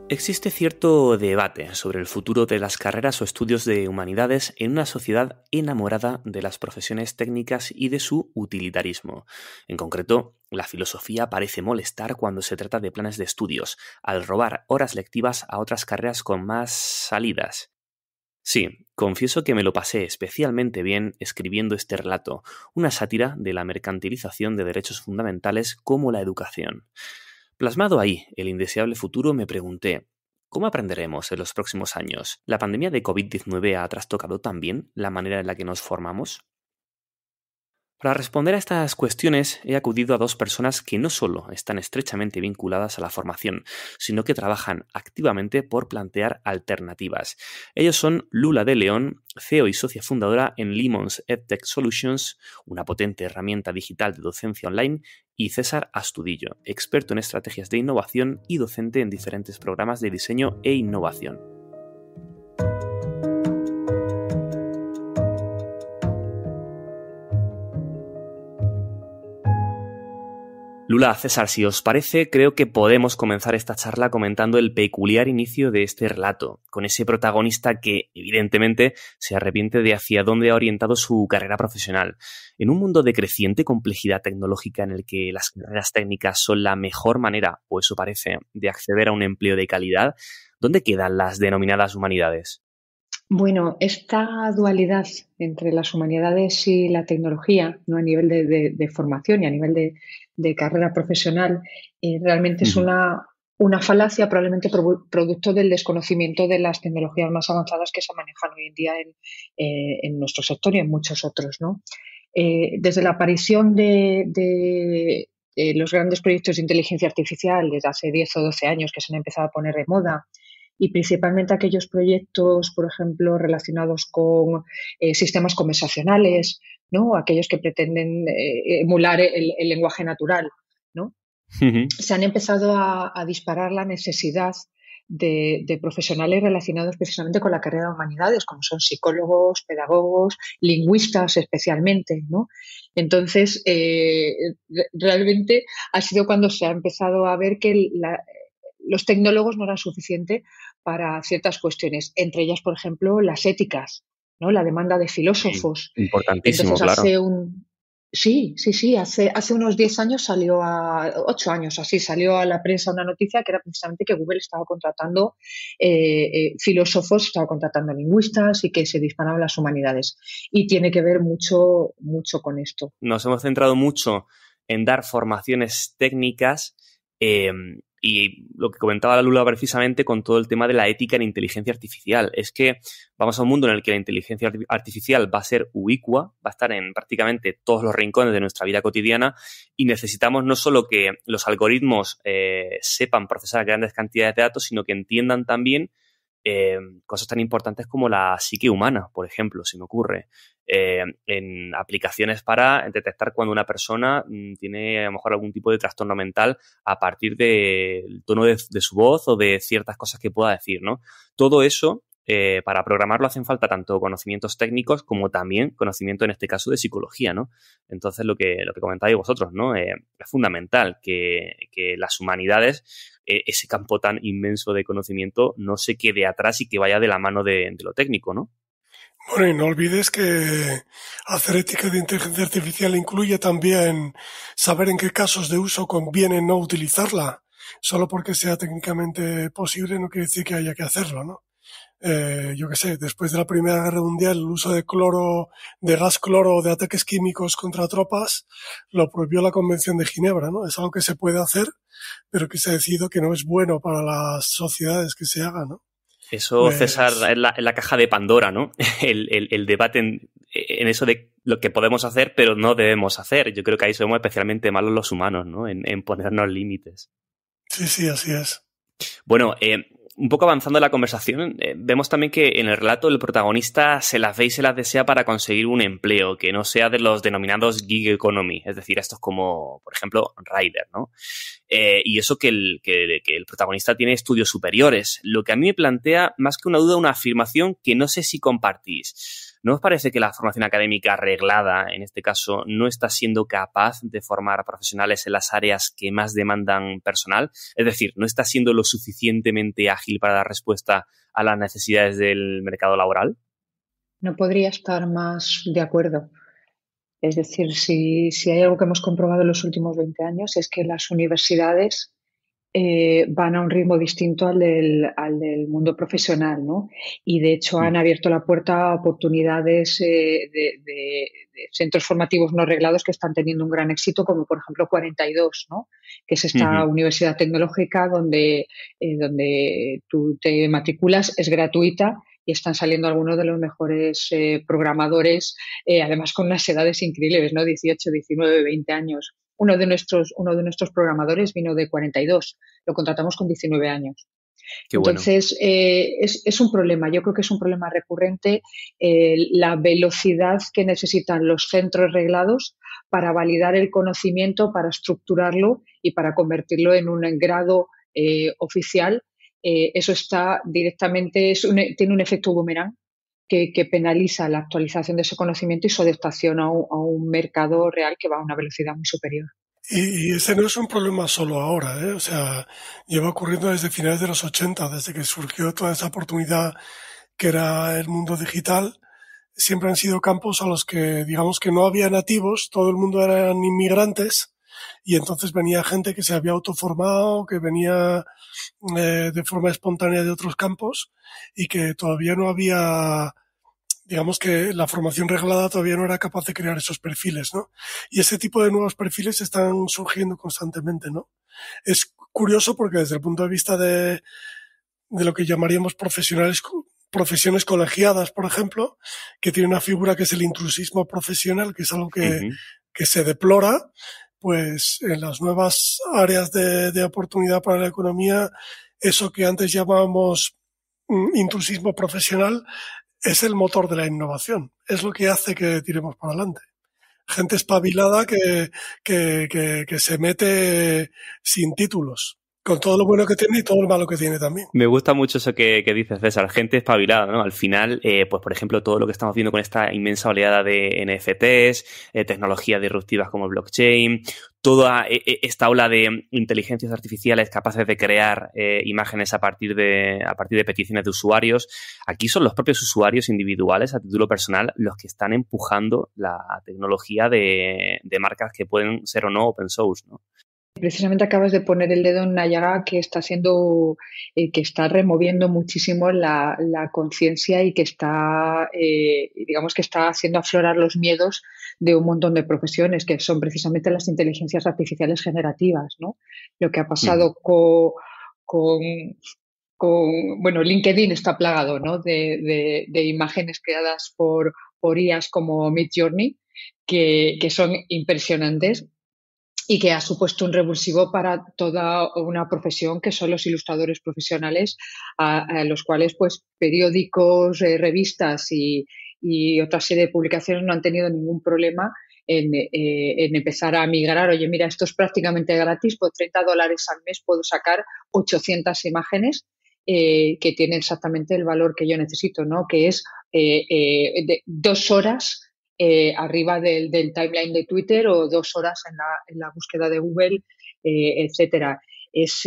Existe cierto debate sobre el futuro de las carreras o estudios de humanidades en una sociedad enamorada de las profesiones técnicas y de su utilitarismo. En concreto, la filosofía parece molestar cuando se trata de planes de estudios, al robar horas lectivas a otras carreras con más salidas. Sí, confieso que me lo pasé especialmente bien escribiendo este relato, una sátira de la mercantilización de derechos fundamentales como la educación. Plasmado ahí el indeseable futuro, me pregunté, ¿cómo aprenderemos en los próximos años? ¿La pandemia de COVID-19 ha trastocado también la manera en la que nos formamos? Para responder a estas cuestiones he acudido a dos personas que no solo están estrechamente vinculadas a la formación, sino que trabajan activamente por plantear alternativas. Ellos son Lula de León, CEO y socia fundadora en Lemons EdTech Solutions, una potente herramienta digital de docencia online, y César Astudillo, experto en estrategias de innovación y docente en diferentes programas de diseño e innovación. Lula, César, si os parece, creo que podemos comenzar esta charla comentando el peculiar inicio de este relato, con ese protagonista que, evidentemente, se arrepiente de hacia dónde ha orientado su carrera profesional. En un mundo de creciente complejidad tecnológica en el que las carreras técnicas son la mejor manera, o eso parece, de acceder a un empleo de calidad, ¿dónde quedan las denominadas humanidades? Bueno, esta dualidad entre las humanidades y la tecnología, no a nivel de formación y a nivel de carrera profesional, realmente es una falacia, probablemente producto del desconocimiento de las tecnologías más avanzadas que se manejan hoy en día en nuestro sector y en muchos otros, ¿no? Desde la aparición de los grandes proyectos de inteligencia artificial desde hace 10 o 12 años que se han empezado a poner de moda, y principalmente aquellos proyectos, por ejemplo, relacionados con sistemas conversacionales, ¿no? Aquellos que pretenden emular el lenguaje natural, ¿no? Se han empezado a disparar la necesidad de profesionales relacionados precisamente con la carrera de humanidades, como son psicólogos, pedagogos, lingüistas especialmente, ¿no? Entonces, realmente ha sido cuando se ha empezado a ver que los tecnólogos no eran suficientes para ciertas cuestiones, entre ellas, por ejemplo, las éticas, ¿no? La demanda de Sí, filósofos. importantísimo, Entonces, claro. hace unos 10 años 8 años así, salió a la prensa una noticia que era precisamente que Google estaba contratando filósofos, estaba contratando lingüistas y que se disparaban las humanidades. Y tiene que ver mucho, mucho con esto. Nos hemos centrado mucho en dar formaciones técnicas y lo que comentaba la Lula precisamente con todo el tema de la ética en inteligencia artificial. Es que vamos a un mundo en el que la inteligencia artificial va a ser ubicua, va a estar en prácticamente todos los rincones de nuestra vida cotidiana y necesitamos no solo que los algoritmos sepan procesar grandes cantidades de datos, sino que entiendan también cosas tan importantes como la psique humana, por ejemplo, se me ocurre, en aplicaciones para detectar cuando una persona tiene a lo mejor algún tipo de trastorno mental a partir del tono de su voz o de ciertas cosas que pueda decir, ¿no? Todo eso, para programarlo hacen falta tanto conocimientos técnicos como también conocimiento, en este caso, de psicología, ¿no? Entonces, lo que comentáis vosotros, ¿no? Es fundamental que las humanidades, ese campo tan inmenso de conocimiento, no se quede atrás y que vaya de la mano de lo técnico, ¿no? Bueno, y no olvides que hacer ética de inteligencia artificial incluye también saber en qué casos de uso conviene no utilizarla. Solo porque sea técnicamente posible no quiere decir que haya que hacerlo, ¿no? Yo qué sé, después de la Primera Guerra Mundial, el uso de gas cloro, de ataques químicos contra tropas, lo prohibió la Convención de Ginebra, ¿no? Es algo que se puede hacer, pero que se ha decidido que no es bueno para las sociedades que se haga, ¿no? Eso, César, es la caja de Pandora, ¿no? El debate en eso de lo que podemos hacer, pero no debemos hacer. Yo creo que ahí somos especialmente malos los humanos, ¿no? En ponernos límites. Sí, así es. Bueno, un poco avanzando en la conversación, vemos también que en el relato el protagonista se las ve y se las desea para conseguir un empleo que no sea de los denominados gig economy, es decir, estos como, por ejemplo, Rider, ¿no? Y eso que el protagonista tiene estudios superiores, lo que a mí me plantea más que una duda, una afirmación que no sé si compartís. ¿No os parece que la formación académica reglada, en este caso, no está siendo capaz de formar a profesionales en las áreas que más demandan personal? Es decir, ¿no está siendo lo suficientemente ágil para dar respuesta a las necesidades del mercado laboral? No podría estar más de acuerdo. Es decir, si hay algo que hemos comprobado en los últimos 20 años es que las universidades van a un ritmo distinto al del mundo profesional, ¿no? Y de hecho han abierto la puerta a oportunidades de centros formativos no reglados que están teniendo un gran éxito, como por ejemplo 42, ¿no? Que es esta universidad tecnológica donde tú te matriculas, es gratuita y están saliendo algunos de los mejores programadores, además con unas edades increíbles, ¿no? 18, 19, 20 años. Uno de nuestros programadores vino de 42, lo contratamos con 19 años. Qué bueno. Entonces, es un problema, yo creo que es un problema recurrente la velocidad que necesitan los centros reglados para validar el conocimiento, para estructurarlo y para convertirlo en un grado oficial. Eso está directamente, tiene un efecto boomerang que penaliza la actualización de ese conocimiento y su adaptación a un mercado real que va a una velocidad muy superior. Y ese no es un problema solo ahora, ¿eh? O sea, lleva ocurriendo desde finales de los 80, desde que surgió toda esa oportunidad que era el mundo digital. Siempre han sido campos a los que, digamos que no había nativos, todo el mundo eran inmigrantes, y entonces venía gente que se había autoformado, que venía de forma espontánea de otros campos, y que todavía no había, digamos que la formación reglada todavía no era capaz de crear esos perfiles, ¿no? Y ese tipo de nuevos perfiles están surgiendo constantemente, ¿no? Es curioso porque desde el punto de vista de lo que llamaríamos profesiones colegiadas, por ejemplo, que tiene una figura que es el intrusismo profesional, que es algo que se deplora, pues en las nuevas áreas de oportunidad para la economía, eso que antes llamábamos intrusismo profesional es el motor de la innovación, es lo que hace que tiremos para adelante. Gente espabilada que se mete sin títulos, con todo lo bueno que tiene y todo lo malo que tiene también. Me gusta mucho eso que dices, César, gente espabilada, ¿no? Al final, pues por ejemplo, todo lo que estamos viendo con esta inmensa oleada de NFTs, tecnologías disruptivas como el blockchain, toda esta ola de inteligencias artificiales capaces de crear imágenes a partir de peticiones de usuarios. Aquí son los propios usuarios individuales a título personal los que están empujando la tecnología de marcas que pueden ser o no open source, ¿no? Precisamente acabas de poner el dedo en una llaga que está removiendo muchísimo la conciencia y que digamos que está haciendo aflorar los miedos de un montón de profesiones, que son precisamente las inteligencias artificiales generativas, ¿no? Lo que ha pasado bueno, LinkedIn está plagado, ¿no? de imágenes creadas por IAs como Midjourney, que son impresionantes y que ha supuesto un revulsivo para toda una profesión que son los ilustradores profesionales, a los cuales pues periódicos, revistas y otra serie de publicaciones no han tenido ningún problema en empezar a migrar. Oye, mira, esto es prácticamente gratis, por $30 al mes puedo sacar 800 imágenes que tienen exactamente el valor que yo necesito, ¿no? Que es de 2 horas arriba del timeline de Twitter o 2 horas en la búsqueda de Google, etcétera. Es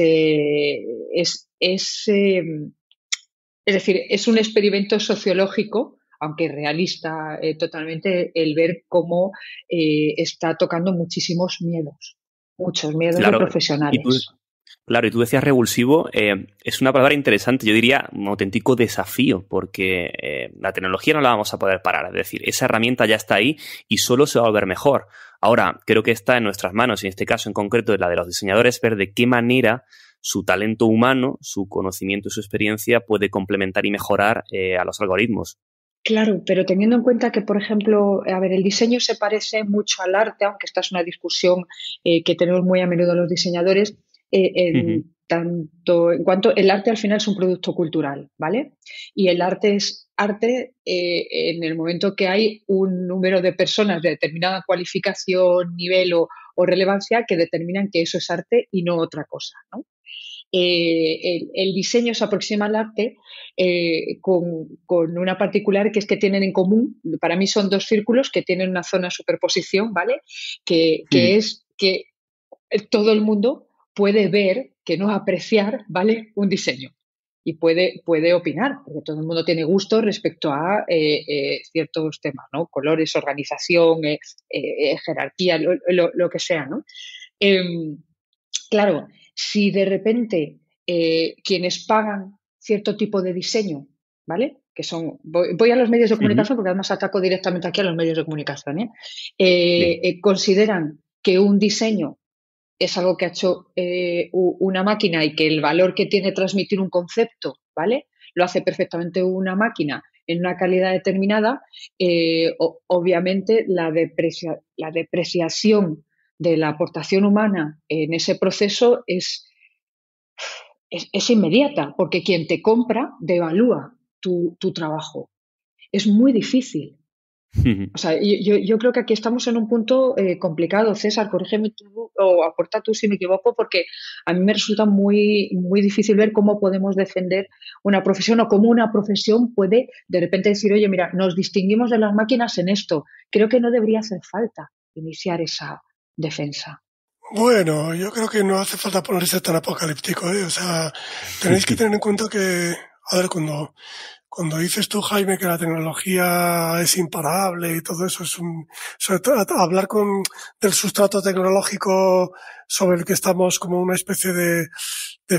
decir, es un experimento sociológico, aunque realista totalmente, el ver cómo está tocando muchísimos miedos de profesionales. Claro, y tú decías revulsivo, es una palabra interesante, yo diría un auténtico desafío, porque la tecnología no la vamos a poder parar, es decir, esa herramienta ya está ahí y solo se va a volver mejor. Ahora, creo que está en nuestras manos, en este caso en concreto la de los diseñadores, ver de qué manera su talento humano, su conocimiento y su experiencia puede complementar y mejorar a los algoritmos. Claro, pero teniendo en cuenta que, por ejemplo, el diseño se parece mucho al arte, aunque esta es una discusión que tenemos muy a menudo los diseñadores, tanto en cuanto el arte al final es un producto cultural, ¿vale? Y el arte es arte en el momento que hay un número de personas de determinada cualificación, nivel o relevancia que determinan que eso es arte y no otra cosa, ¿no? el diseño se aproxima al arte con una particular que es que tienen en común, para mí son dos círculos que tienen una zona de superposición, ¿vale? Que es que todo el mundo puede ver, que no apreciar, ¿vale? Un diseño. Y puede opinar, porque todo el mundo tiene gusto respecto a ciertos temas, ¿no? Colores, organización, jerarquía, lo que sea, ¿no? Claro, si de repente quienes pagan cierto tipo de diseño, ¿vale? Que son, voy a los medios de comunicación porque además ataco directamente aquí a los medios de comunicación, consideran que un diseño es algo que ha hecho una máquina y que el valor que tiene transmitir un concepto, ¿vale? Lo hace perfectamente una máquina en una calidad determinada, obviamente la depreciación de la aportación humana en ese proceso es inmediata, porque quien te compra devalúa tu trabajo. Es muy difícil. O sea, yo creo que aquí estamos en un punto complicado. César, corrígeme tú o aporta tú si me equivoco, porque a mí me resulta muy, muy difícil ver cómo podemos defender una profesión o cómo una profesión puede de repente decir, oye, mira, nos distinguimos de las máquinas en esto. Creo que no debería hacer falta iniciar esa defensa. Bueno, yo creo que no hace falta ponerse tan apocalíptico, ¿eh? O sea, tenéis que tener en cuenta que, a ver, cuando dices tú, Jaime, que la tecnología es imparable y todo eso, sobre todo hablar del sustrato tecnológico sobre el que estamos como una especie de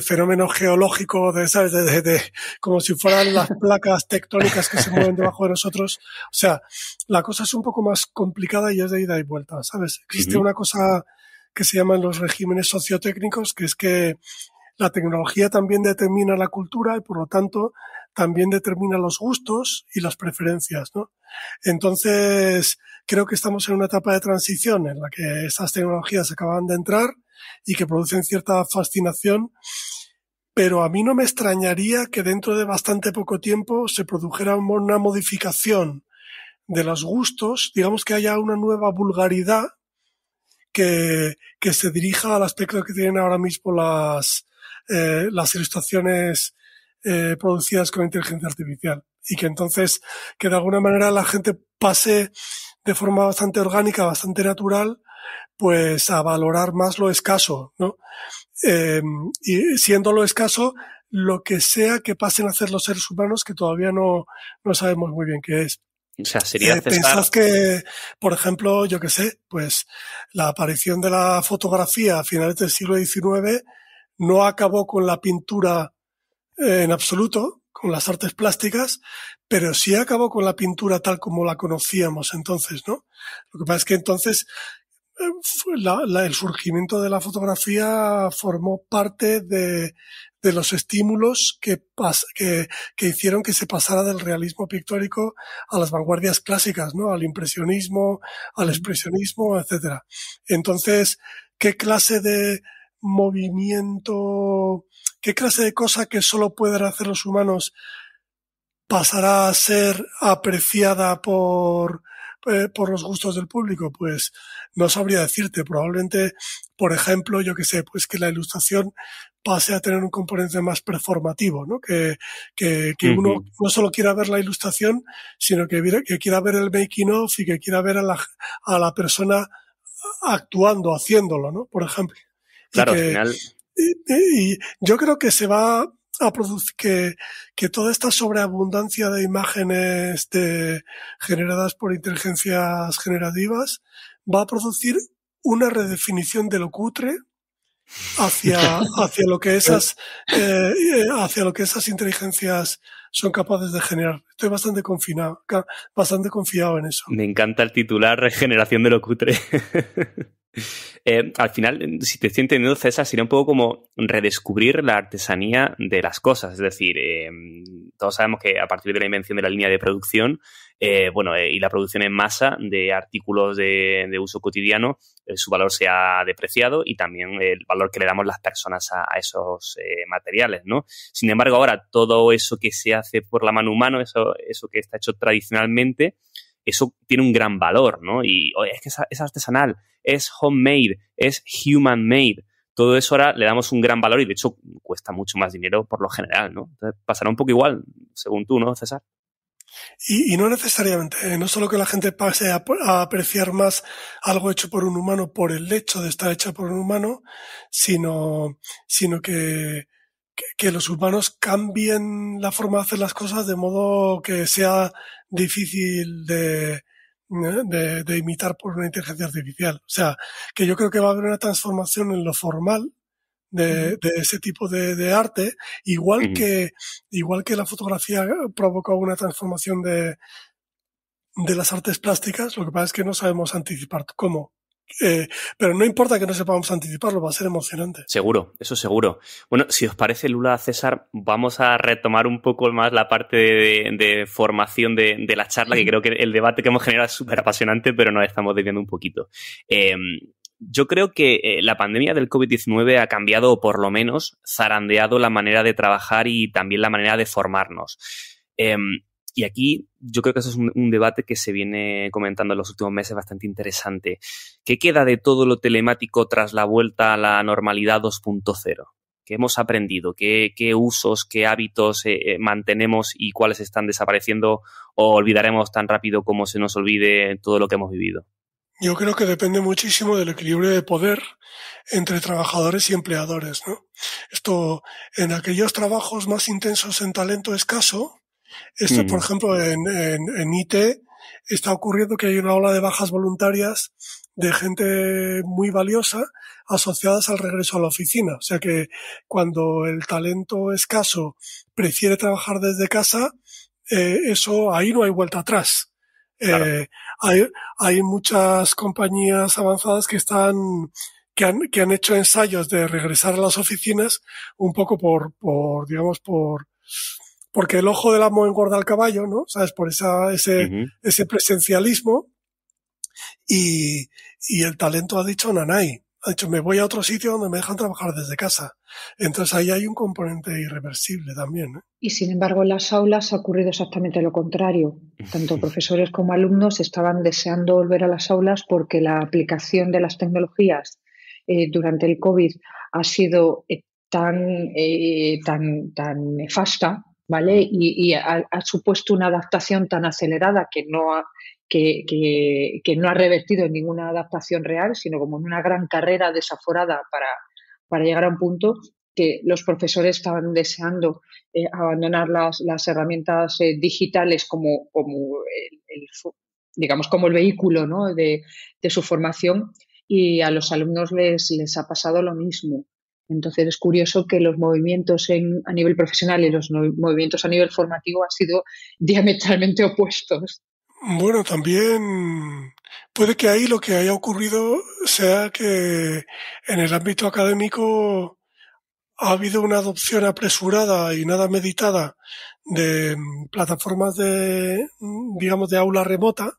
fenómeno geológico, ¿sabes? Como si fueran las placas tectónicas que se mueven debajo de nosotros. O sea, la cosa es un poco más complicada y es de ida y vuelta, ¿sabes? Existe una cosa que se llaman los regímenes sociotécnicos, que es que la tecnología también determina la cultura y, por lo tanto, también determina los gustos y las preferencias, ¿no? Entonces, creo que estamos en una etapa de transición en la que estas tecnologías acaban de entrar y que producen cierta fascinación, pero a mí no me extrañaría que dentro de bastante poco tiempo se produjera una modificación de los gustos, digamos que haya una nueva vulgaridad que se dirija al aspecto que tienen ahora mismo las ilustraciones producidas con inteligencia artificial, y que entonces que de alguna manera la gente pase de forma bastante orgánica, bastante natural, pues a valorar más lo escaso, ¿no? Y siendo lo escaso lo que sea que pasen a hacer los seres humanos, que todavía no sabemos muy bien qué es. O sea, sería ¿Pensás que, por ejemplo, yo qué sé, pues la aparición de la fotografía a finales del siglo XIX no acabó con la pintura en absoluto, con las artes plásticas, pero sí acabó con la pintura tal como la conocíamos entonces, ¿no? Lo que pasa es que entonces el surgimiento de la fotografía formó parte de los estímulos que hicieron que se pasara del realismo pictórico a las vanguardias clásicas, ¿no? Al impresionismo, al expresionismo, etcétera. Entonces, ¿qué clase de movimiento, qué clase de cosa que solo pueden hacer los humanos pasará a ser apreciada por los gustos del público? Pues no sabría decirte. Probablemente, por ejemplo, yo que sé, pues que la ilustración pase a tener un componente más performativo, ¿no? Que uno no solo quiera ver la ilustración, sino que quiera ver el making of y que quiera ver a la persona actuando, haciéndolo, ¿no? Por ejemplo. Claro, al final. Y yo creo que se va a producir que toda esta sobreabundancia de imágenes generadas por inteligencias generativas va a producir una redefinición de lo cutre hacia lo que esas inteligencias son capaces de generar. Estoy bastante confiado en eso. Me encanta el titular, regeneración de lo cutre. Al final, si te estoy entendiendo, César, sería un poco como redescubrir la artesanía de las cosas. Es decir, todos sabemos que a partir de la invención de la línea de producción, y la producción en masa de artículos de uso cotidiano, su valor se ha depreciado y también el valor que le damos las personas a esos materiales, ¿no? Sin embargo, ahora todo eso que se hace por la mano humana, eso que está hecho tradicionalmente, eso tiene un gran valor, ¿no? Y es que es artesanal, es homemade, es human-made. todo eso ahora le damos un gran valor y de hecho cuesta mucho más dinero por lo general, ¿no? Entonces, pasará un poco igual, según tú, ¿no, César? Y no necesariamente, no solo que la gente pase a apreciar más algo hecho por un humano por el hecho de estar hecho por un humano, sino que los humanos cambien la forma de hacer las cosas de modo que sea difícil de imitar por una inteligencia artificial. O sea, que yo creo que va a haber una transformación en lo formal de ese tipo de arte, igual que la fotografía provocó una transformación de las artes plásticas. Lo que pasa es que no sabemos anticipar cómo. Pero no importa que no sepamos anticiparlo, va a ser emocionante. Seguro, eso seguro. Bueno, si os parece, Lula, César, vamos a retomar un poco más la parte de formación de la charla, que creo que el debate que hemos generado es súper apasionante, pero nos estamos desviando un poquito. Yo creo que la pandemia del COVID-19 ha cambiado, o por lo menos zarandeado, la manera de trabajar y también la manera de formarnos. Y aquí yo creo que eso es un debate que se viene comentando en los últimos meses bastante interesante. ¿Qué queda de todo lo telemático tras la vuelta a la normalidad 2.0? ¿Qué hemos aprendido? ¿Qué usos, qué hábitos mantenemos y cuáles están desapareciendo o olvidaremos tan rápido como se nos olvide todo lo que hemos vivido? Yo creo que depende muchísimo del equilibrio de poder entre trabajadores y empleadores, ¿no? Esto, en aquellos trabajos más intensos en talento escaso, esto, por ejemplo, en IT está ocurriendo que hay una ola de bajas voluntarias de gente muy valiosa asociadas al regreso a la oficina. O sea que cuando el talento escaso prefiere trabajar desde casa, eso ahí no hay vuelta atrás. Claro. Hay muchas compañías avanzadas que han hecho ensayos de regresar a las oficinas un poco porque el ojo del amo engorda al caballo, ¿no? ¿Sabes? Por ese presencialismo y el talento ha dicho nanay. Ha dicho, me voy a otro sitio donde me dejan trabajar desde casa. Entonces ahí hay un componente irreversible también, ¿eh? Y sin embargo, en las aulas ha ocurrido exactamente lo contrario. Tanto profesores como alumnos estaban deseando volver a las aulas porque la aplicación de las tecnologías durante el COVID ha sido tan nefasta, ¿vale? Y ha supuesto una adaptación tan acelerada que no ha revertido en ninguna adaptación real, sino como en una gran carrera desaforada para llegar a un punto que los profesores estaban deseando abandonar las herramientas digitales como el vehículo, ¿no? de su formación, y a los alumnos les ha pasado lo mismo. Entonces es curioso que los movimientos a nivel profesional y los movimientos a nivel formativo han sido diametralmente opuestos. Bueno, también puede que ahí lo que haya ocurrido sea que en el ámbito académico ha habido una adopción apresurada y nada meditada de plataformas de aula remota,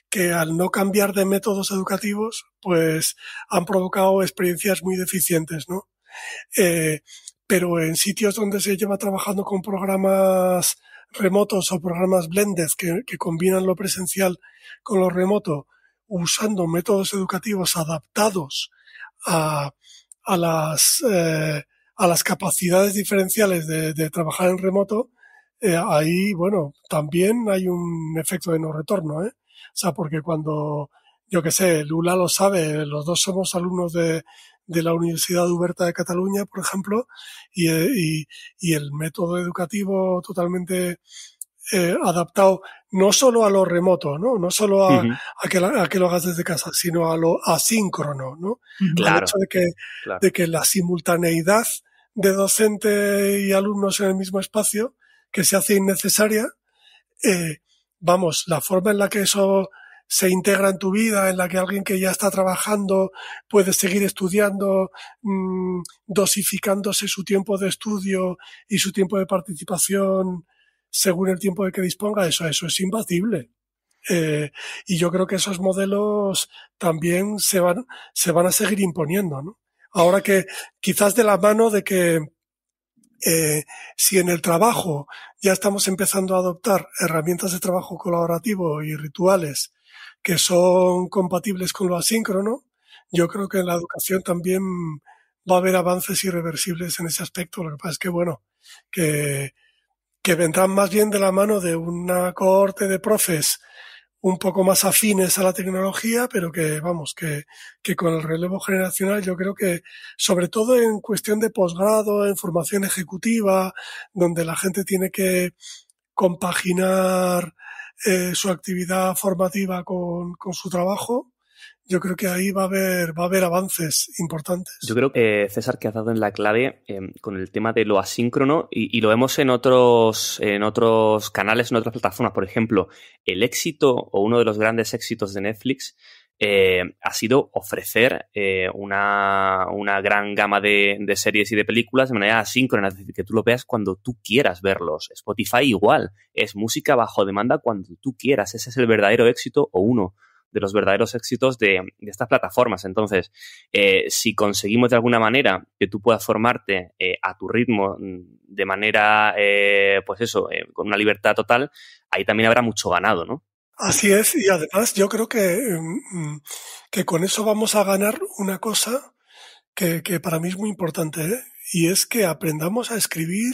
que al no cambiar de métodos educativos, pues han provocado experiencias muy deficientes, ¿no? Pero en sitios donde se lleva trabajando con programas remotos o programas blended que combinan lo presencial con lo remoto, usando métodos educativos adaptados a las capacidades diferenciales de trabajar en remoto, ahí, bueno, también hay un efecto de no retorno, ¿eh? O sea, porque cuando, yo qué sé, Lula lo sabe, los dos somos alumnos de la Universidad Oberta de Cataluña, por ejemplo, y el método educativo totalmente adaptado no solo a lo remoto, ¿no? No solo a que lo hagas desde casa, sino a lo asíncrono, ¿no? Claro, al hecho de que la simultaneidad de docente y alumnos en el mismo espacio, que se hace innecesaria, la forma en la que eso se integra en tu vida, en la que alguien que ya está trabajando puede seguir estudiando, dosificándose su tiempo de estudio y su tiempo de participación según el tiempo de que disponga, eso es imbatible. Y yo creo que esos modelos también se van a seguir imponiendo, ¿no? Ahora que quizás de la mano de que si en el trabajo ya estamos empezando a adoptar herramientas de trabajo colaborativo y rituales que son compatibles con lo asíncrono, yo creo que en la educación también va a haber avances irreversibles en ese aspecto. Lo que pasa es que, bueno, que vendrán más bien de la mano de una cohorte de profes un poco más afines a la tecnología, pero que, vamos, que con el relevo generacional yo creo que, sobre todo en cuestión de posgrado, en formación ejecutiva, donde la gente tiene que compaginar su actividad formativa con su trabajo, yo creo que ahí va a haber avances importantes. Yo creo que, César, que has dado en la clave con el tema de lo asíncrono y lo vemos en otros canales, en otras plataformas. Por ejemplo, el éxito o uno de los grandes éxitos de Netflix ha sido ofrecer una gran gama de series y de películas de manera asíncrona, es decir, que tú lo veas cuando tú quieras verlos. Spotify igual, es música bajo demanda cuando tú quieras. Ese es el verdadero éxito o uno de los verdaderos éxitos de estas plataformas. Entonces, si conseguimos de alguna manera que tú puedas formarte a tu ritmo de manera, con una libertad total, ahí también habrá mucho ganado, ¿no? Así es, y además yo creo que con eso vamos a ganar una cosa que para mí es muy importante, ¿eh? Y es que aprendamos a escribir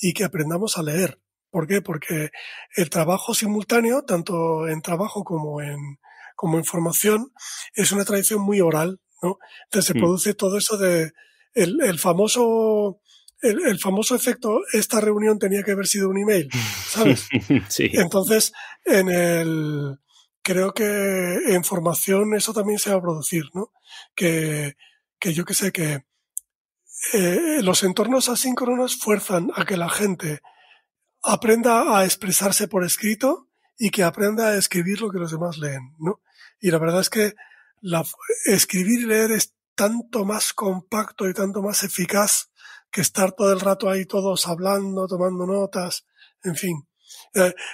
y que aprendamos a leer. ¿Por qué? Porque el trabajo simultáneo, tanto en trabajo como en formación, es una tradición muy oral, ¿no? Entonces se produce todo eso de el famoso efecto, esta reunión tenía que haber sido un email, ¿sabes? Sí. Entonces, creo que en formación eso también se va a producir, ¿no? Que yo que sé, que los entornos asíncronos fuerzan a que la gente aprenda a expresarse por escrito y que aprenda a escribir lo que los demás leen, ¿no? Y la verdad es que escribir y leer es tanto más compacto y tanto más eficaz que estar todo el rato ahí todos hablando, tomando notas, en fin.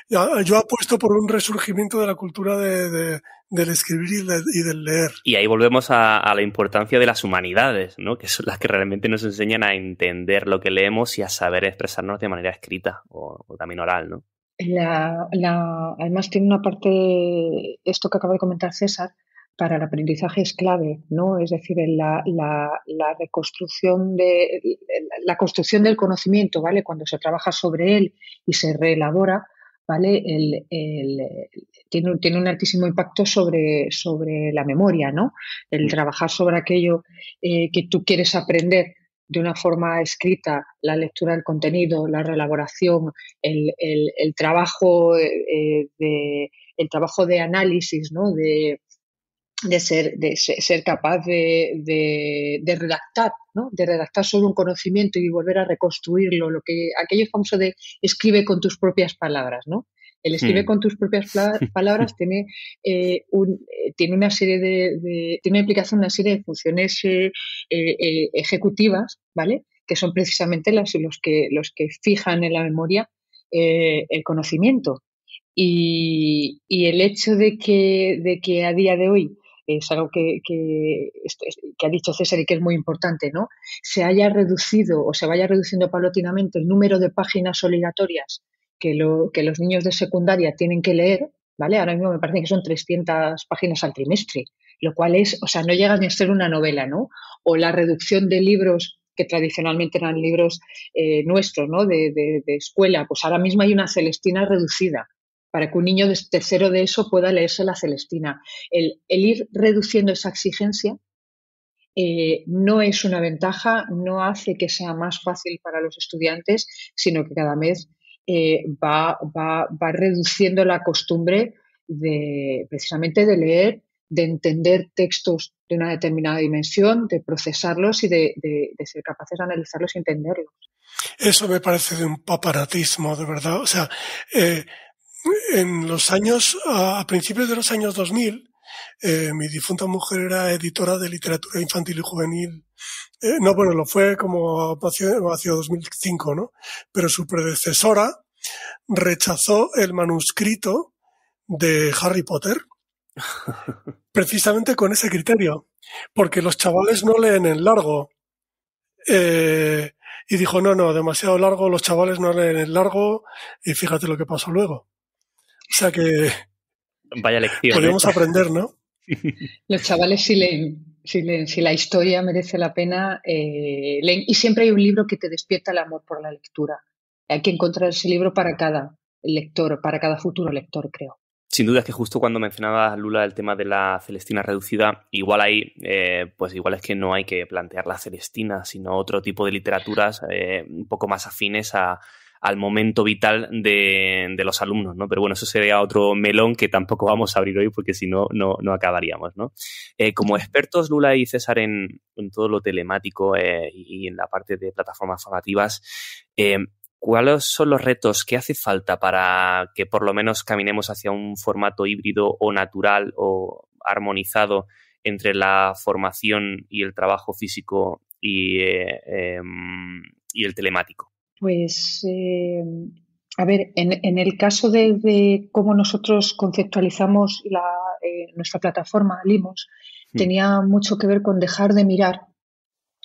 Yo apuesto por un resurgimiento de la cultura del escribir y del leer. Y ahí volvemos a la importancia de las humanidades, ¿no? Que son las que realmente nos enseñan a entender lo que leemos y a saber expresarnos de manera escrita o también oral, ¿no? Además tiene una parte, esto que acaba de comentar César, para el aprendizaje es clave, ¿no? Es decir, la reconstrucción la construcción del conocimiento, ¿vale? Cuando se trabaja sobre él y se reelabora, ¿vale? Tiene un altísimo impacto sobre la memoria, ¿no? El trabajar sobre aquello que tú quieres aprender de una forma escrita, la lectura del contenido, la reelaboración, el trabajo de análisis, ¿no? De ser capaz de redactar, ¿no? De redactar sobre un conocimiento y volver a reconstruirlo, aquello famoso de escribe con tus propias palabras, ¿no? El escribe con tus propias palabras tiene una serie tiene implicación una serie de funciones ejecutivas, ¿vale? Que son precisamente los que fijan en la memoria el conocimiento. Y el hecho de que a día de hoy es algo que ha dicho César y que es muy importante, ¿no? Se haya reducido o se vaya reduciendo paulatinamente el número de páginas obligatorias que los niños de secundaria tienen que leer, ¿vale? Ahora mismo me parece que son 300 páginas al trimestre, lo cual no llega ni a ser una novela, ¿no? O la reducción de libros que tradicionalmente eran libros nuestros, ¿no? De escuela, pues ahora mismo hay una Celestina reducida, para que un niño de tercero de eso pueda leerse la Celestina. El ir reduciendo esa exigencia no es una ventaja, no hace que sea más fácil para los estudiantes, sino que cada vez va reduciendo la costumbre precisamente de leer, de entender textos de una determinada dimensión, de procesarlos y de ser capaces de analizarlos y entenderlos. Eso me parece de un paparatismo, de verdad. O sea, a principios de los años 2000, mi difunta mujer era editora de literatura infantil y juvenil. Lo fue como hacia 2005, ¿no? Pero su predecesora rechazó el manuscrito de Harry Potter precisamente con ese criterio, porque los chavales no leen en largo. Y dijo, no, demasiado largo, los chavales no leen en largo, y fíjate lo que pasó luego. O sea que vaya lección, podemos aprender, ¿no? Los chavales sí leen, si la historia merece la pena, leen. Y siempre hay un libro que te despierta el amor por la lectura. Hay que encontrar ese libro para cada lector, para cada futuro lector, creo. Sin duda es que justo cuando mencionaba Lula el tema de la Celestina reducida, igual ahí, pues igual es que no hay que plantear la Celestina, sino otro tipo de literaturas un poco más afines al momento vital de los alumnos, ¿no? Pero bueno, eso sería otro melón que tampoco vamos a abrir hoy porque si no, no acabaríamos, ¿no? Como expertos, Lula y César, en todo lo telemático y en la parte de plataformas formativas, ¿cuáles son los retos que hace falta para que por lo menos caminemos hacia un formato híbrido o natural o armonizado entre la formación y el trabajo físico y el telemático? Pues, a ver, en el caso de cómo nosotros conceptualizamos nuestra plataforma Limos, tenía mucho que ver con dejar de mirar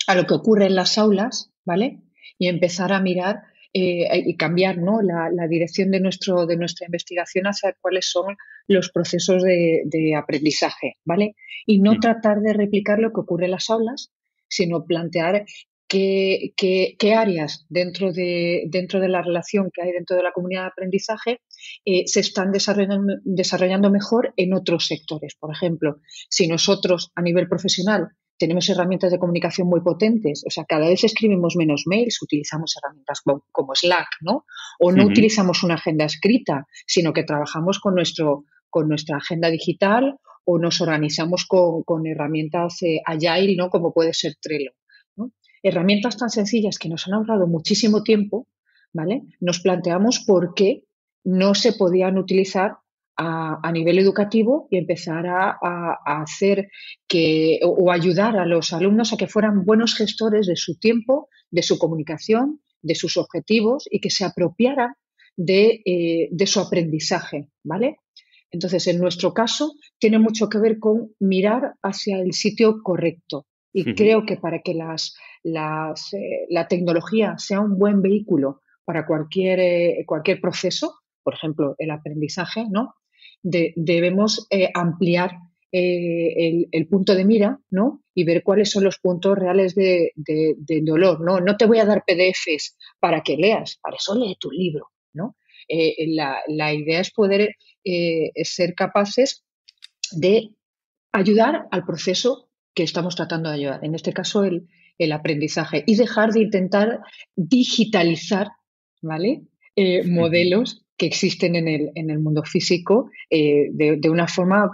a lo que ocurre en las aulas, ¿vale? Y empezar a mirar y cambiar, ¿no?, la dirección de nuestra investigación hacia cuáles son los procesos de aprendizaje, ¿vale? Y no tratar de replicar lo que ocurre en las aulas, sino plantear qué áreas dentro de la relación que hay dentro de la comunidad de aprendizaje se están desarrollando mejor en otros sectores. Por ejemplo, si nosotros a nivel profesional tenemos herramientas de comunicación muy potentes, o sea, cada vez escribimos menos mails, utilizamos herramientas como Slack, ¿no? O no utilizamos una agenda escrita, sino que trabajamos con nuestra agenda digital o nos organizamos con herramientas agile, ¿no?, como puede ser Trello, ¿no? Herramientas tan sencillas que nos han ahorrado muchísimo tiempo, ¿vale? Nos planteamos por qué no se podían utilizar a nivel educativo y empezar a hacer o ayudar a los alumnos a que fueran buenos gestores de su tiempo, de su comunicación, de sus objetivos y que se apropiaran de su aprendizaje, ¿vale? Entonces, en nuestro caso, tiene mucho que ver con mirar hacia el sitio correcto. Y creo que para que la tecnología sea un buen vehículo para cualquier proceso, por ejemplo, el aprendizaje, ¿no?, debemos ampliar el punto de mira, ¿no?, y ver cuáles son los puntos reales de dolor, ¿no? No te voy a dar PDFs para que leas, para eso lee tu libro, ¿no? La idea es poder ser capaces de ayudar al proceso que estamos tratando de ayudar, en este caso el aprendizaje, y dejar de intentar digitalizar, ¿vale?, modelos que existen en el mundo físico de una forma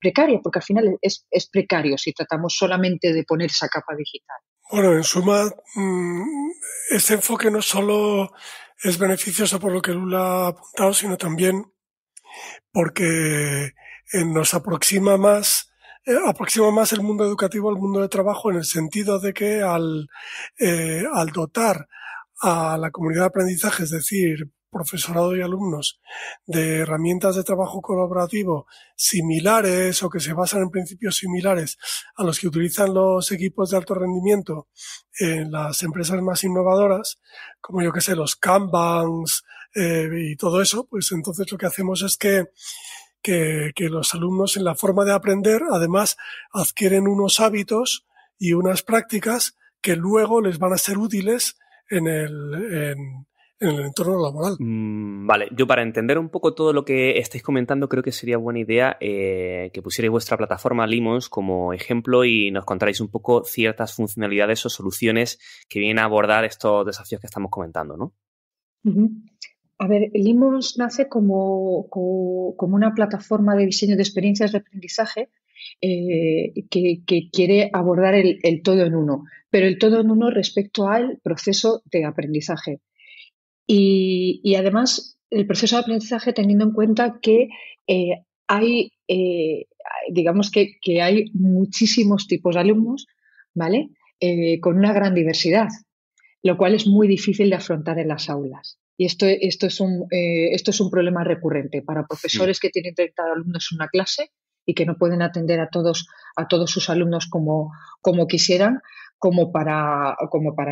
precaria, porque al final es precario si tratamos solamente de poner esa capa digital. Bueno, en suma, este enfoque no solo es beneficioso por lo que Lula ha apuntado, sino también porque nos aproxima más el mundo educativo al mundo de trabajo, en el sentido de que al dotar a la comunidad de aprendizaje, es decir, profesorado y alumnos, de herramientas de trabajo colaborativo similares o que se basan en principios similares a los que utilizan los equipos de alto rendimiento en las empresas más innovadoras, como yo que sé, los Kanbans y todo eso, pues entonces lo que hacemos es que los alumnos en la forma de aprender además adquieren unos hábitos y unas prácticas que luego les van a ser útiles en el entorno laboral. Vale, yo para entender un poco todo lo que estáis comentando creo que sería buena idea que pusierais vuestra plataforma Limos como ejemplo y nos contarais un poco ciertas funcionalidades o soluciones que vienen a abordar estos desafíos que estamos comentando, ¿no? A ver, Limos nace como una plataforma de diseño de experiencias de aprendizaje que quiere abordar el todo en uno, pero el todo en uno respecto al proceso de aprendizaje. Y además, el proceso de aprendizaje teniendo en cuenta que digamos que hay muchísimos tipos de alumnos, ¿vale?, con una gran diversidad, lo cual es muy difícil de afrontar en las aulas. Y esto es un problema recurrente para profesores que tienen 30 alumnos en una clase y que no pueden atender a todos sus alumnos como quisieran, como para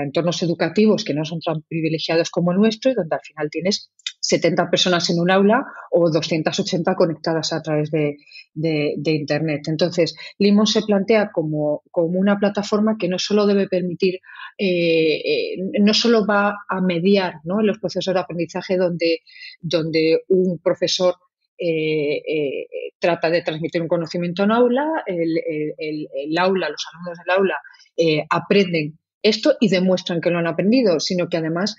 entornos educativos que no son tan privilegiados como el nuestro y donde al final tienes 70 personas en un aula o 280 conectadas a través de Internet. Entonces, Limos se plantea como una plataforma que no solo debe permitir, no solo va a mediar, ¿no?, en los procesos de aprendizaje donde un profesor trata de transmitir un conocimiento en aula, el aula, los alumnos del aula aprenden esto y demuestran que lo han aprendido, sino que además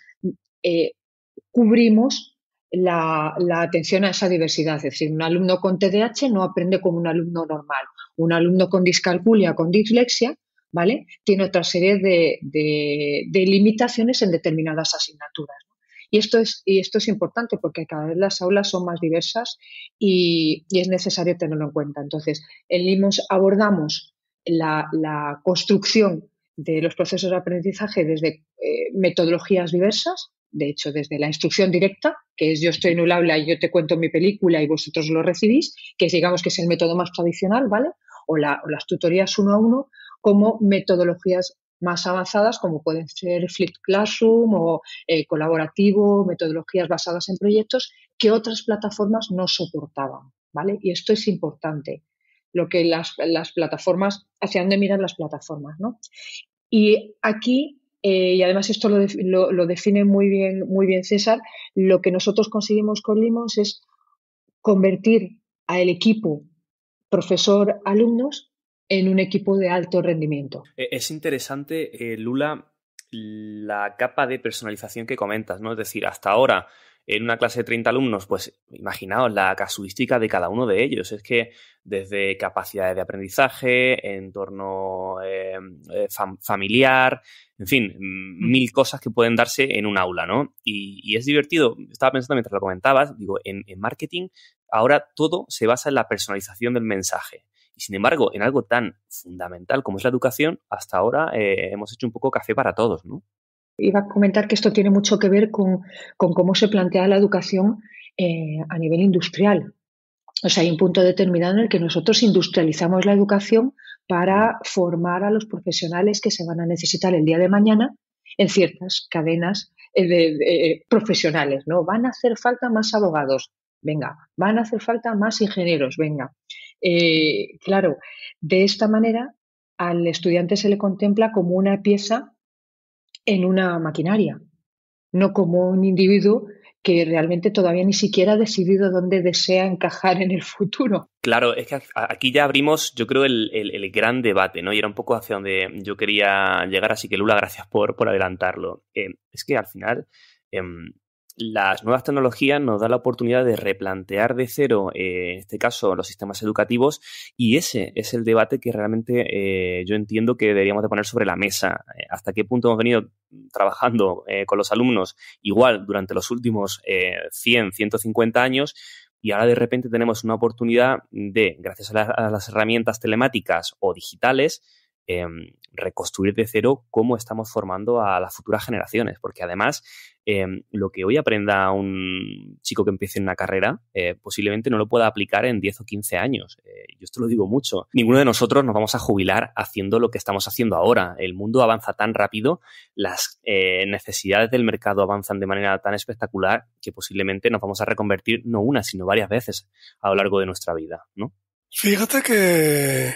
cubrimos la atención a esa diversidad. Es decir, un alumno con TDAH no aprende como un alumno normal. Un alumno con discalculia, con dislexia, ¿vale?, tiene otra serie de limitaciones en determinadas asignaturas. Y esto es importante porque cada vez las aulas son más diversas y es necesario tenerlo en cuenta. Entonces, en Limos abordamos la construcción de los procesos de aprendizaje desde metodologías diversas. De hecho, desde la instrucción directa, que es yo estoy en un aula y yo te cuento mi película y vosotros lo recibís, que digamos que es el método más tradicional, ¿vale? O las tutorías 1 a 1, como metodologías más avanzadas, como pueden ser Flipped Classroom o colaborativo, metodologías basadas en proyectos que otras plataformas no soportaban, ¿vale? Y esto es importante, lo que las plataformas, hacia dónde miran las plataformas, ¿no? Y aquí, y además esto lo define muy bien César, lo que nosotros conseguimos con Limos es convertir al equipo profesor-alumnos en un equipo de alto rendimiento. Es interesante, Lula, la capa de personalización que comentas, ¿no? Es decir, hasta ahora, en una clase de 30 alumnos, pues imaginaos la casuística de cada uno de ellos. Es que desde capacidades de aprendizaje, entorno familiar, en fin, 1000 cosas que pueden darse en un aula, ¿no? Y es divertido. Estaba pensando mientras lo comentabas, digo, en marketing ahora todo se basa en la personalización del mensaje. Y sin embargo, en algo tan fundamental como es la educación, hasta ahora hemos hecho un poco café para todos, ¿no? Iba a comentar que esto tiene mucho que ver con cómo se plantea la educación a nivel industrial. O sea, hay un punto determinado en el que nosotros industrializamos la educación para formar a los profesionales que se van a necesitar el día de mañana en ciertas cadenas profesionales, ¿no? Van a hacer falta más abogados, venga. Van a hacer falta más ingenieros, venga. Claro, de esta manera al estudiante se le contempla como una pieza en una maquinaria, no como un individuo que realmente todavía ni siquiera ha decidido dónde desea encajar en el futuro. Claro, es que aquí ya abrimos, yo creo, el gran debate, ¿no? Y era un poco hacia donde yo quería llegar, así que Lula, gracias por adelantarlo. Es que al final las nuevas tecnologías nos dan la oportunidad de replantear de cero, en este caso, los sistemas educativos, y ese es el debate que realmente yo entiendo que deberíamos de poner sobre la mesa. Hasta qué punto hemos venido trabajando con los alumnos igual durante los últimos 100, 150 años, y ahora de repente tenemos una oportunidad de, gracias a las herramientas telemáticas o digitales, reconstruir de cero cómo estamos formando a las futuras generaciones, porque además lo que hoy aprenda un chico que empiece en una carrera posiblemente no lo pueda aplicar en 10 o 15 años. Yo esto lo digo mucho. Ninguno de nosotros nos vamos a jubilar haciendo lo que estamos haciendo ahora. El mundo avanza tan rápido, las necesidades del mercado avanzan de manera tan espectacular que posiblemente nos vamos a reconvertir no una, sino varias veces a lo largo de nuestra vida, ¿no? Fíjate que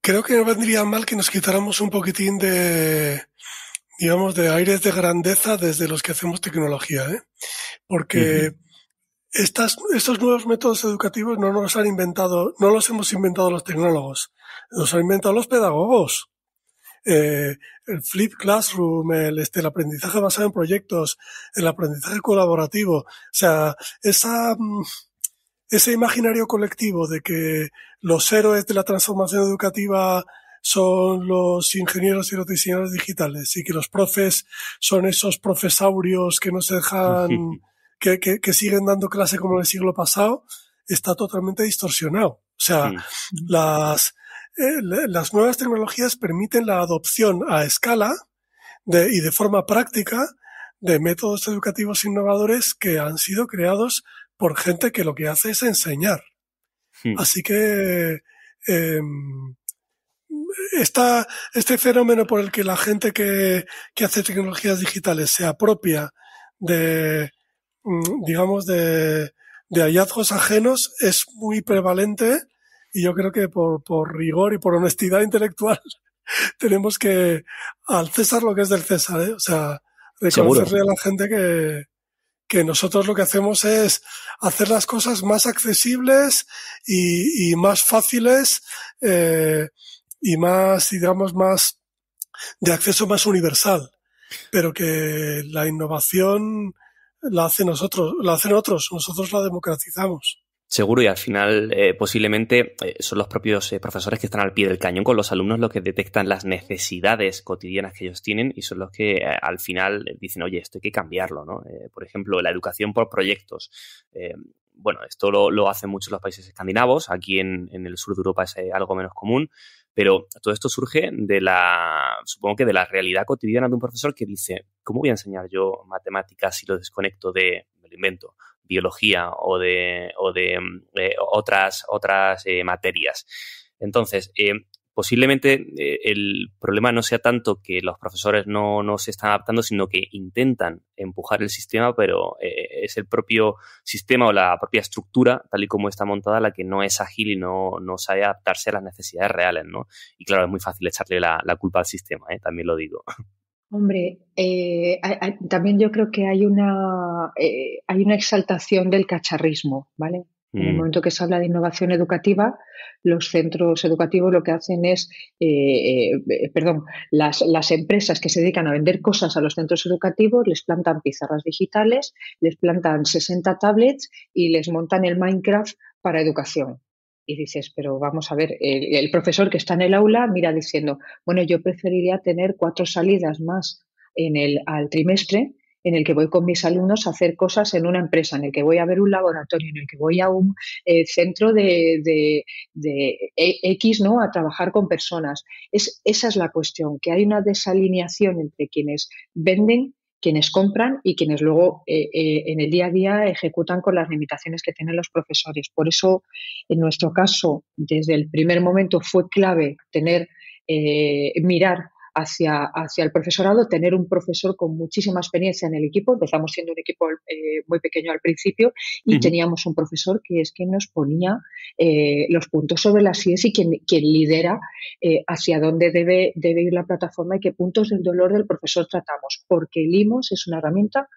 creo que no vendría mal que nos quitáramos un poquitín de, digamos, de aires de grandeza desde los que hacemos tecnología, ¿eh? Porque estos nuevos métodos educativos no los hemos inventado los tecnólogos, los han inventado los pedagogos. El Flipped Classroom, el aprendizaje basado en proyectos, el aprendizaje colaborativo, o sea, ese imaginario colectivo de que los héroes de la transformación educativa son los ingenieros y los diseñadores digitales y que los profes son esos profesaurios que no se dejan, que siguen dando clase como en el siglo pasado, está totalmente distorsionado. O sea, las nuevas tecnologías permiten la adopción a escala y de forma práctica de métodos educativos innovadores que han sido creados por gente que lo que hace es enseñar. Así que este fenómeno por el que la gente que hace tecnologías digitales se apropia de digamos, de hallazgos ajenos es muy prevalente, y yo creo que por rigor y por honestidad intelectual tenemos que al César lo que es del César, ¿eh? O sea, reconocerle a la gente que nosotros lo que hacemos es hacer las cosas más accesibles y más fáciles, y más, digamos, más de acceso más universal, pero que la innovación la hacen otros, nosotros la democratizamos. Seguro, y al final posiblemente son los propios profesores que están al pie del cañón con los alumnos los que detectan las necesidades cotidianas que ellos tienen y son los que al final dicen, oye, esto hay que cambiarlo, ¿no? Por ejemplo, la educación por proyectos. Bueno, esto lo hacen muchos los países escandinavos, aquí en el sur de Europa es algo menos común, pero todo esto surge supongo que de la realidad cotidiana de un profesor que dice, ¿cómo voy a enseñar yo matemáticas si lo desconecto me lo invento, biología o de otras materias? Entonces, posiblemente el problema no sea tanto que los profesores no se están adaptando, sino que intentan empujar el sistema, pero es el propio sistema o la propia estructura, tal y como está montada, la que no es ágil y no sabe adaptarse a las necesidades reales, ¿no? Y claro, es muy fácil echarle la culpa al sistema, también lo digo. Hombre, también yo creo que hay una exaltación del cacharrismo, ¿vale? En el momento que se habla de innovación educativa, los centros educativos lo que hacen es, las empresas que se dedican a vender cosas a los centros educativos les plantan pizarras digitales, les plantan 60 tablets y les montan el Minecraft para educación. Y dices, pero vamos a ver, el profesor que está en el aula mira diciendo, bueno, yo preferiría tener 4 salidas más al trimestre en el que voy con mis alumnos a hacer cosas en una empresa, en el que voy a ver un laboratorio, en el que voy a un centro de X, ¿no? A trabajar con personas. Esa es la cuestión, que hay una desalineación entre quienes venden, quienes compran y quienes luego en el día a día ejecutan con las limitaciones que tienen los profesores. Por eso, en nuestro caso, desde el primer momento fue clave mirar hacia el profesorado, tener un profesor con muchísima experiencia en el equipo. Empezamos siendo un equipo muy pequeño al principio y teníamos un profesor que es quien nos ponía los puntos sobre las IES y quien lidera hacia dónde debe ir la plataforma y qué puntos del dolor del profesor tratamos, porque el IMOS es una herramienta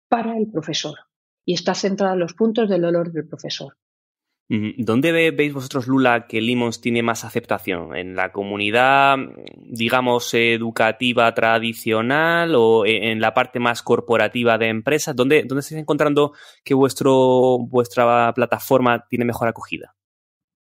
para el profesor y está centrada en los puntos del dolor del profesor. ¿Dónde veis vosotros, Lula, que Limons tiene más aceptación? ¿En la comunidad, digamos, educativa tradicional o en la parte más corporativa de empresas? ¿Dónde estáis encontrando que vuestra plataforma tiene mejor acogida?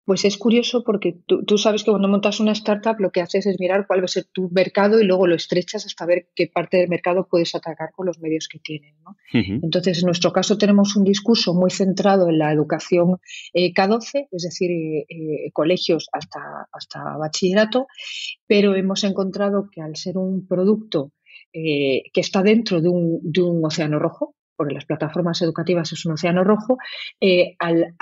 Pues es curioso porque tú sabes que cuando montas una startup lo que haces es mirar cuál va a ser tu mercado y luego lo estrechas hasta ver qué parte del mercado puedes atacar con los medios que tienen, ¿no? Uh-huh. Entonces, en nuestro caso tenemos un discurso muy centrado en la educación K12, es decir, colegios hasta bachillerato, pero hemos encontrado que al ser un producto que está dentro de un océano rojo, porque las plataformas educativas es un océano rojo, al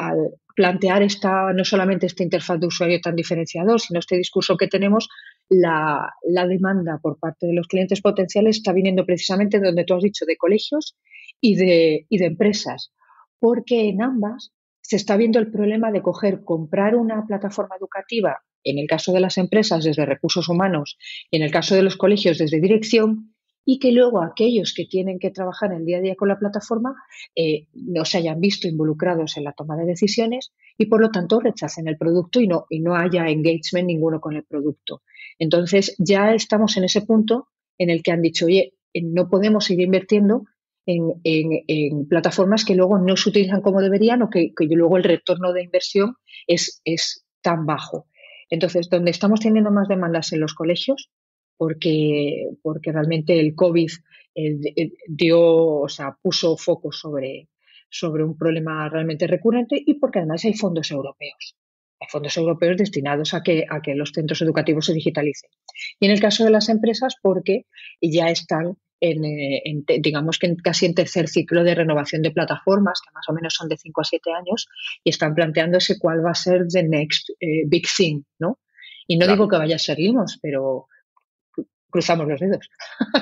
plantear no solamente esta interfaz de usuario tan diferenciador, sino este discurso que tenemos, la demanda por parte de los clientes potenciales está viniendo precisamente de donde tú has dicho, de colegios y de empresas, porque en ambas se está viendo el problema de comprar una plataforma educativa, en el caso de las empresas desde recursos humanos y en el caso de los colegios desde dirección, y que luego aquellos que tienen que trabajar el día a día con la plataforma no se hayan visto involucrados en la toma de decisiones y por lo tanto rechacen el producto y no haya engagement ninguno con el producto. Entonces ya estamos en ese punto en el que han dicho, oye, no podemos seguir invirtiendo en plataformas que luego no se utilizan como deberían o que luego el retorno de inversión es tan bajo. Entonces, donde estamos teniendo más demandas en los colegios, porque realmente el COVID puso foco sobre un problema realmente recurrente y porque además hay fondos europeos. Hay fondos europeos destinados a que los centros educativos se digitalicen. Y en el caso de las empresas, porque ya están digamos que casi en tercer ciclo de renovación de plataformas, que más o menos son de 5 a 7 años, y están planteándose cuál va a ser the next big thing, ¿no? Y no digo que vaya a ser Limos, pero cruzamos los dedos.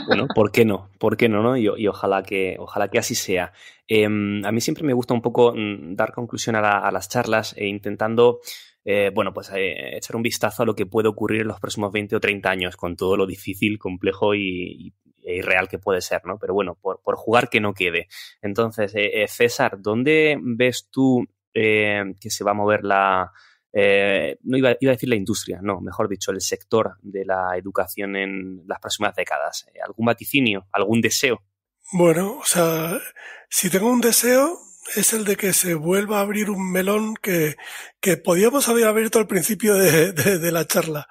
Bueno, ¿por qué no? ¿Por qué no, no? Y ojalá que así sea. A mí siempre me gusta un poco dar conclusión a las charlas intentando, echar un vistazo a lo que puede ocurrir en los próximos 20 o 30 años con todo lo difícil, complejo e irreal que puede ser, ¿no? Pero bueno, por jugar que no quede. Entonces, César, ¿dónde ves tú que se va a mover no iba a decir la industria, no, mejor dicho, el sector de la educación en las próximas décadas? ¿Algún vaticinio? ¿Algún deseo? Bueno, o sea, si tengo un deseo es el de que se vuelva a abrir un melón que podíamos haber abierto al principio de la charla.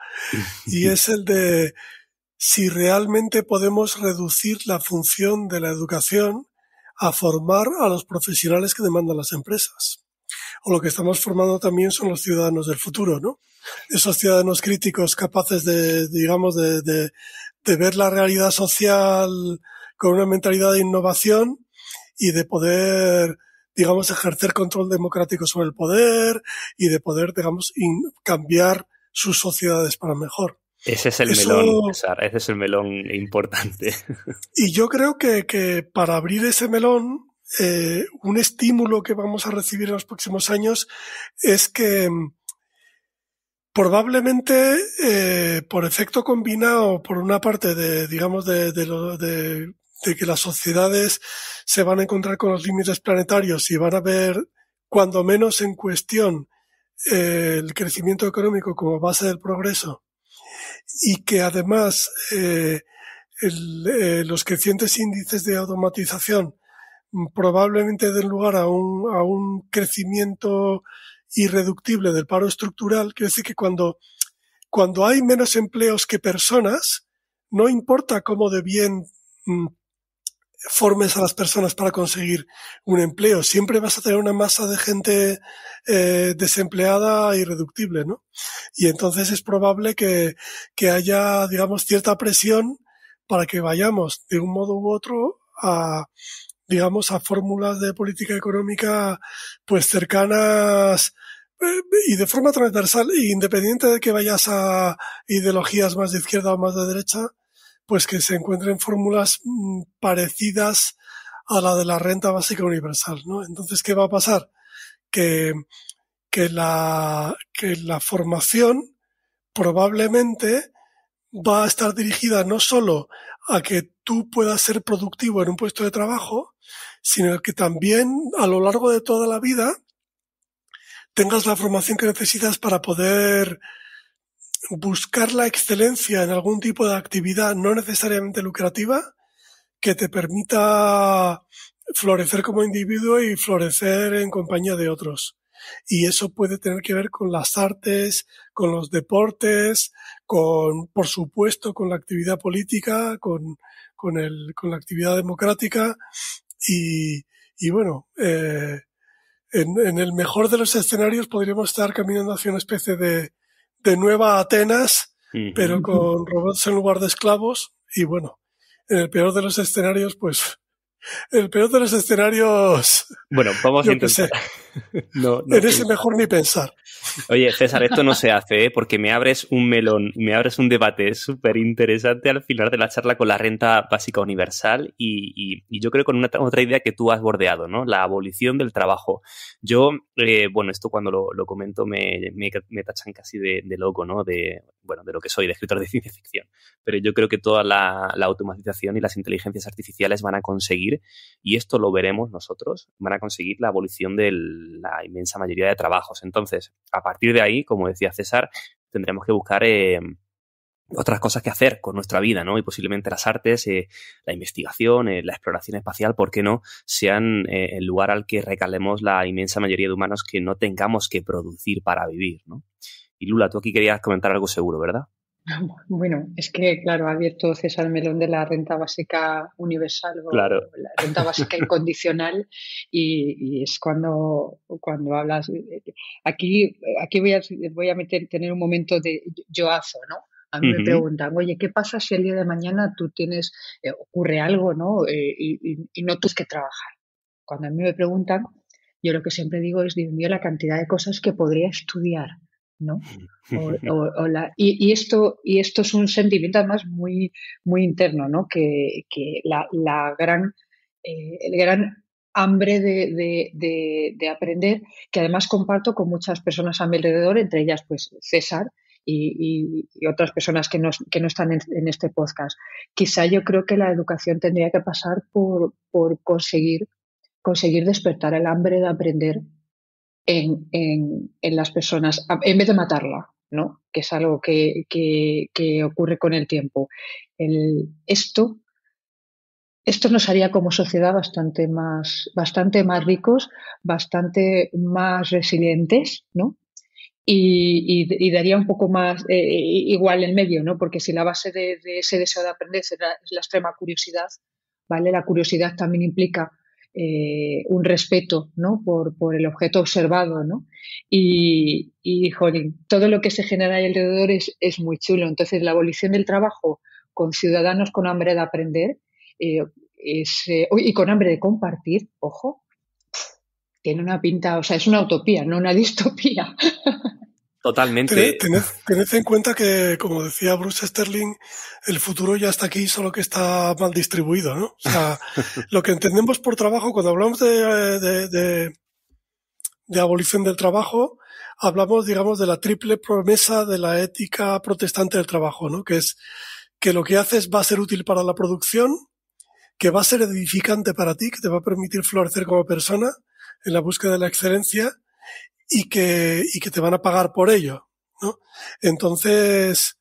Y es el de si realmente podemos reducir la función de la educación a formar a los profesionales que demandan las empresas. O lo que estamos formando también son los ciudadanos del futuro, ¿no? Esos ciudadanos críticos capaces de ver la realidad social con una mentalidad de innovación y de poder, digamos, ejercer control democrático sobre el poder y de poder, digamos, cambiar sus sociedades para mejor. Ese es el melón, César, ese es el melón importante. Y yo creo que para abrir ese melón, un estímulo que vamos a recibir en los próximos años es que probablemente por efecto combinado, por una parte de que las sociedades se van a encontrar con los límites planetarios y van a ver, cuando menos en cuestión, el crecimiento económico como base del progreso, y que además los crecientes índices de automatización probablemente den lugar a un crecimiento irreductible del paro estructural. Quiere decir que cuando hay menos empleos que personas, no importa cómo de bien formes a las personas para conseguir un empleo, siempre vas a tener una masa de gente desempleada irreductible, ¿no? Y entonces es probable que haya, digamos, cierta presión para que vayamos de un modo u otro a fórmulas de política económica pues cercanas y de forma transversal, independiente de que vayas a ideologías más de izquierda o más de derecha, pues que se encuentren fórmulas parecidas a la de la renta básica universal, ¿no? Entonces, ¿qué va a pasar? Que la formación probablemente va a estar dirigida no solo a que tú puedas ser productivo en un puesto de trabajo, sino que también a lo largo de toda la vida tengas la formación que necesitas para poder buscar la excelencia en algún tipo de actividad no necesariamente lucrativa que te permita florecer como individuo y florecer en compañía de otros. Y eso puede tener que ver con las artes, con los deportes, por supuesto, con la actividad política, con la actividad democrática y bueno, en el mejor de los escenarios podríamos estar caminando hacia una especie de nueva Atenas, pero con robots en lugar de esclavos. Y bueno, en el peor de los escenarios, pues, bueno, vamos a intentar. En ese mejor ni pensar. Oye, César, esto no se hace, porque me abres un melón, me abres un debate súper interesante al final de la charla con la renta básica universal y yo creo con otra idea que tú has bordeado, ¿no? La abolición del trabajo. Yo, esto cuando lo comento me tachan casi de loco, ¿no? De lo que soy, de escritor de ciencia ficción. Pero yo creo que toda la automatización y las inteligencias artificiales van a conseguir, y esto lo veremos nosotros, van a conseguir la abolición de la inmensa mayoría de trabajos. Entonces, a partir de ahí, como decía César, tendremos que buscar otras cosas que hacer con nuestra vida, ¿no? Y posiblemente las artes, la investigación, la exploración espacial, ¿por qué no?, sean el lugar al que recalemos la inmensa mayoría de humanos que no tengamos que producir para vivir, ¿no? Y Lula, tú aquí querías comentar algo seguro, ¿verdad? Bueno, es que, claro, ha abierto César el melón de la renta básica universal o claro, la renta básica incondicional y es cuando hablas. Aquí voy a tener un momento de yoazo, ¿no? A mí me preguntan, oye, ¿qué pasa si el día de mañana tú ocurre algo, ¿no? Y no tienes que trabajar? Cuando a mí me preguntan, yo lo que siempre digo es, Dios mío, la cantidad de cosas que podría estudiar ¿no? Y esto es un sentimiento además muy, muy interno, ¿no? Que el gran hambre de aprender, que además comparto con muchas personas a mi alrededor, entre ellas pues César y otras personas que no están en este podcast. Quizá yo creo que la educación tendría que pasar por conseguir despertar el hambre de aprender en las personas, en vez de matarla, ¿no? Que es algo que ocurre con el tiempo. Esto nos haría como sociedad bastante más ricos, bastante más resilientes, ¿no? Y daría un poco más igual en medio, ¿no? Porque si la base de ese deseo de aprender es la extrema curiosidad, ¿vale? La curiosidad también implica un respeto, ¿no? Por el objeto observado, ¿no? Jolín, todo lo que se genera ahí alrededor es muy chulo. Entonces, la abolición del trabajo con ciudadanos con hambre de aprender y con hambre de compartir, ojo, tiene una pinta, o sea, es una utopía, no una distopía. Totalmente. Tened en cuenta que, como decía Bruce Sterling, el futuro ya está aquí, solo que está mal distribuido, ¿no? O sea, lo que entendemos por trabajo, cuando hablamos de abolición del trabajo, hablamos, digamos, de la triple promesa de la ética protestante del trabajo, ¿no? Que es que lo que haces va a ser útil para la producción, que va a ser edificante para ti, que te va a permitir florecer como persona en la búsqueda de la excelencia, y que te van a pagar por ello, ¿no? Entonces,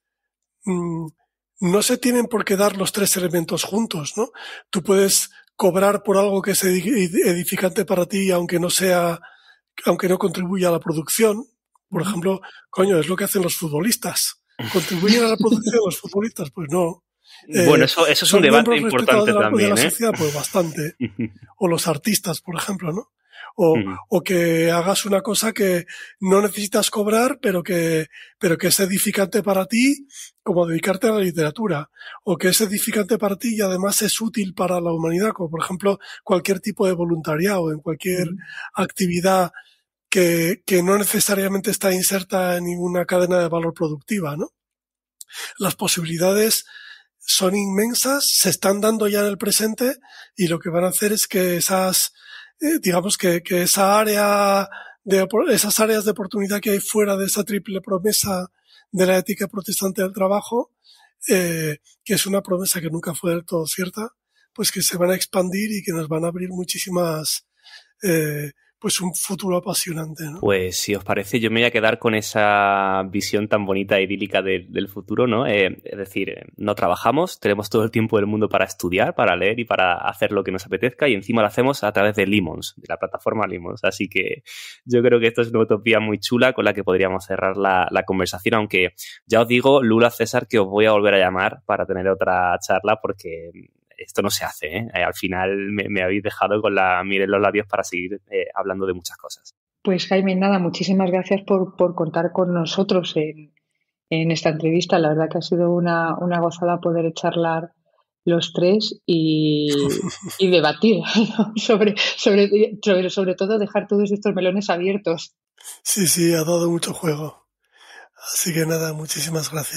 no se tienen por qué dar los tres elementos juntos, ¿no? Tú puedes cobrar por algo que es edificante para ti, aunque no contribuya a la producción. Por ejemplo, es lo que hacen los futbolistas. ¿Contribuyen a la producción los futbolistas? Pues no. Bueno, eso es un debate importante también, de la sociedad, pues bastante. O los artistas, por ejemplo, ¿no? O que hagas una cosa que no necesitas cobrar, pero que es edificante para ti, como dedicarte a la literatura, o que es edificante para ti y además es útil para la humanidad, como por ejemplo cualquier tipo de voluntariado, en cualquier actividad que no necesariamente está inserta en ninguna cadena de valor productiva, ¿no? Las posibilidades son inmensas, se están dando ya en el presente, y lo que van a hacer es que esas esas áreas de oportunidad que hay fuera de esa triple promesa de la ética protestante del trabajo, que es una promesa que nunca fue del todo cierta, pues que se van a expandir y que nos van a abrir muchísimas, pues un futuro apasionante, ¿no? Pues si os parece, yo me voy a quedar con esa visión tan bonita e idílica del futuro, ¿no? Es decir, no trabajamos, tenemos todo el tiempo del mundo para estudiar, para leer y para hacer lo que nos apetezca, y encima lo hacemos a través de Limons, de la plataforma Limons. Así que yo creo que esto es una utopía muy chula con la que podríamos cerrar la conversación, aunque ya os digo, Lula, César, que os voy a volver a llamar para tener otra charla, porque esto no se hace, ¿eh? Al final me habéis dejado con la miel en los labios para seguir hablando de muchas cosas. Pues Jaime, nada, muchísimas gracias por contar con nosotros en esta entrevista. La verdad que ha sido una gozada poder charlar los tres y debatir, ¿no? sobre todo dejar todos estos melones abiertos. Sí, ha dado mucho juego. Así que nada, muchísimas gracias.